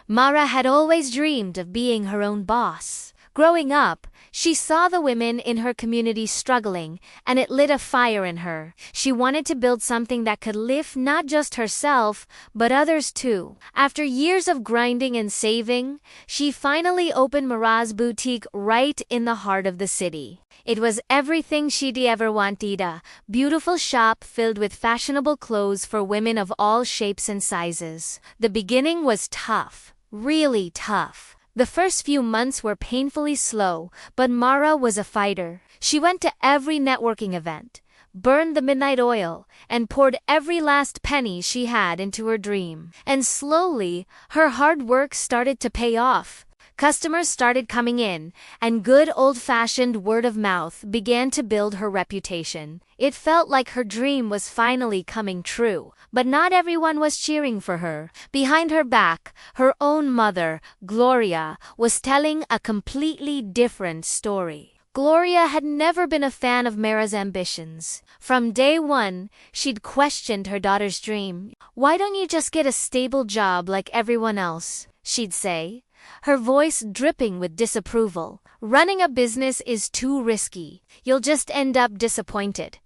Mara had always dreamed of being her own boss. Growing up, she saw the women in her community struggling, and it lit a fire in her. She wanted to build something that could lift not just herself, but others too. After years of grinding and saving, she finally opened Mara's boutique right in the heart of the city. It was everything she'd ever wanted, a beautiful shop filled with fashionable clothes for women of all shapes and sizes. The beginning was tough, really tough. The first few months were painfully slow, but Mara was a fighter. She went to every networking event, burned the midnight oil, and poured every last penny she had into her dream. And slowly, her hard work started to pay off. Customers started coming in, and good old-fashioned word of mouth began to build her reputation. It felt like her dream was finally coming true, but not everyone was cheering for her. Behind her back, her own mother, Gloria, was telling a completely different story. Gloria had never been a fan of Mara's ambitions. From day one, she'd questioned her daughter's dream. "Why don't you just get a stable job like everyone else?" she'd say, her voice dripping with disapproval. "Running a business is too risky. You'll just end up disappointed."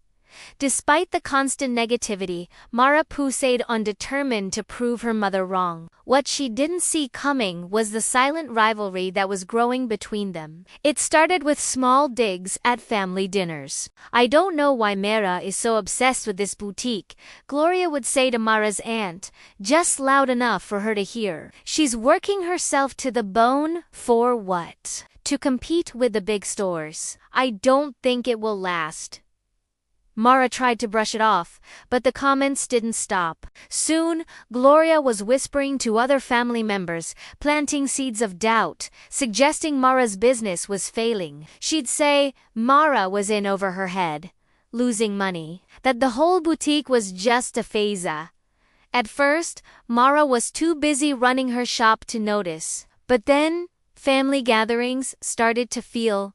Despite the constant negativity, Mara pushed on, determined to prove her mother wrong. What she didn't see coming was the silent rivalry that was growing between them. It started with small digs at family dinners. "I don't know why Mara is so obsessed with this boutique," Gloria would say to Mara's aunt, just loud enough for her to hear. "She's working herself to the bone. For what? To compete with the big stores. I don't think it will last." Mara tried to brush it off, but the comments didn't stop. Soon, Gloria was whispering to other family members, planting seeds of doubt, suggesting Mara's business was failing. She'd say Mara was in over her head, losing money, that the whole boutique was just a phase. At first, Mara was too busy running her shop to notice, but then family gatherings started to feel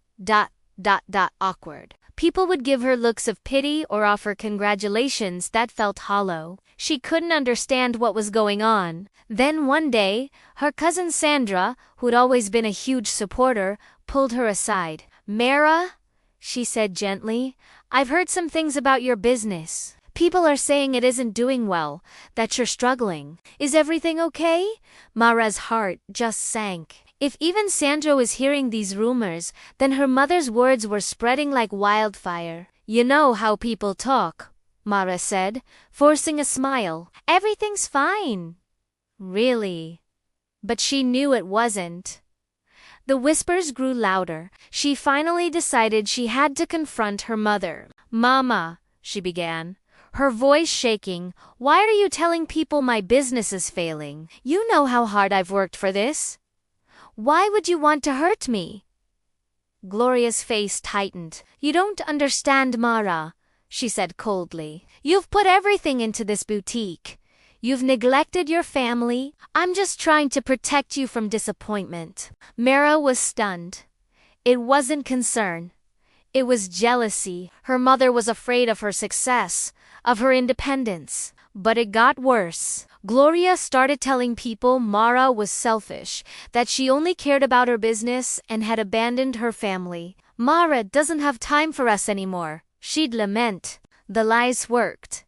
awkward. People would give her looks of pity or offer congratulations that felt hollow. She couldn't understand what was going on. Then one day, her cousin Sandra, who'd always been a huge supporter, pulled her aside. "Mara," she said gently, "I've heard some things about your business. People are saying it isn't doing well, that you're struggling. Is everything okay?" Mara's heart just sank. If even Sandra was hearing these rumors, then her mother's words were spreading like wildfire. "You know how people talk," Mara said, forcing a smile. "Everything's fine." Really? But she knew it wasn't. The whispers grew louder. She finally decided she had to confront her mother. "Mama," she began, her voice shaking, "why are you telling people my business is failing? You know how hard I've worked for this. Why would you want to hurt me?" Gloria's face tightened. "You don't understand, Mara," she said coldly. "You've put everything into this boutique. You've neglected your family. I'm just trying to protect you from disappointment." Mara was stunned. It wasn't concern. It was jealousy. Her mother was afraid of her success, of her independence. But it got worse. Gloria started telling people Mara was selfish, that she only cared about her business and had abandoned her family. "Mara doesn't have time for us anymore," she'd lament. The lies worked.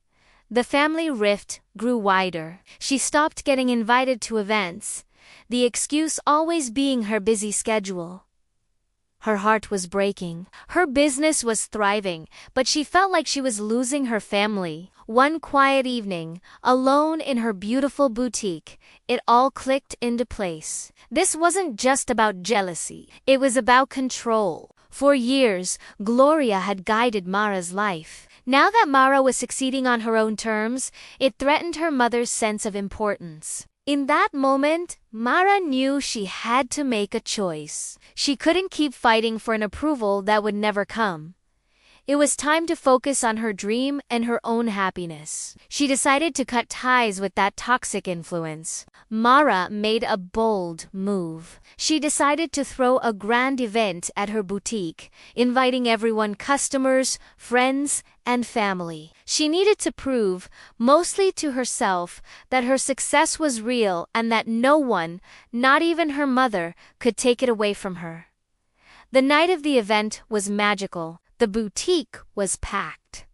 The family rift grew wider. She stopped getting invited to events, the excuse always being her busy schedule. Her heart was breaking. Her business was thriving, but she felt like she was losing her family. One quiet evening, alone in her beautiful boutique, it all clicked into place. This wasn't just about jealousy. It was about control. For years, Gloria had guided Mara's life. Now that Mara was succeeding on her own terms, it threatened her mother's sense of importance. In that moment, Mara knew she had to make a choice. She couldn't keep fighting for an approval that would never come. It was time to focus on her dream and her own happiness. She decided to cut ties with that toxic influence. Mara made a bold move. She decided to throw a grand event at her boutique, inviting everyone, customers, friends, and family. She needed to prove, mostly to herself, that her success was real and that no one, not even her mother, could take it away from her. The night of the event was magical. The boutique was packed.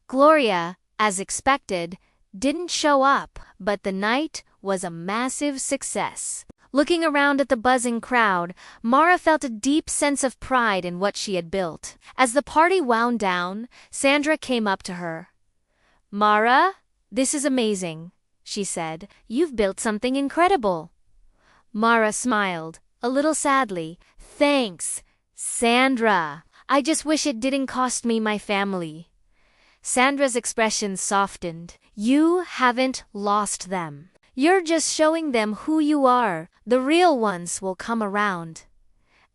Gloria, as expected, didn't show up, but the night was a massive success. Looking around at the buzzing crowd, Mara felt a deep sense of pride in what she had built. As the party wound down, Sandra came up to her. "Mara, this is amazing," she said. "You've built something incredible." Mara smiled, a little sadly. "Thanks, Sandra. I just wish it didn't cost me my family." Sandra's expression softened. "You haven't lost them. You're just showing them who you are. The real ones will come around."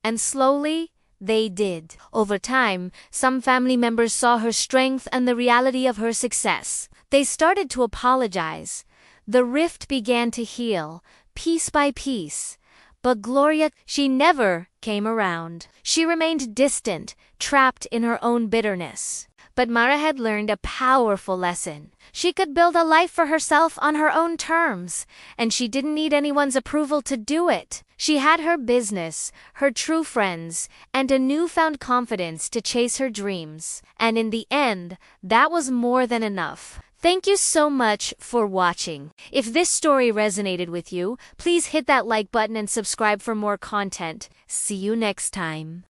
And slowly, they did. Over time, some family members saw her strength and the reality of her success. They started to apologize. The rift began to heal, piece by piece. But Gloria, she never came around. She remained distant, trapped in her own bitterness. But Mara had learned a powerful lesson. She could build a life for herself on her own terms, and she didn't need anyone's approval to do it. She had her business, her true friends, and a newfound confidence to chase her dreams. And in the end, that was more than enough. Thank you so much for watching. If this story resonated with you, please hit that like button and subscribe for more content. See you next time.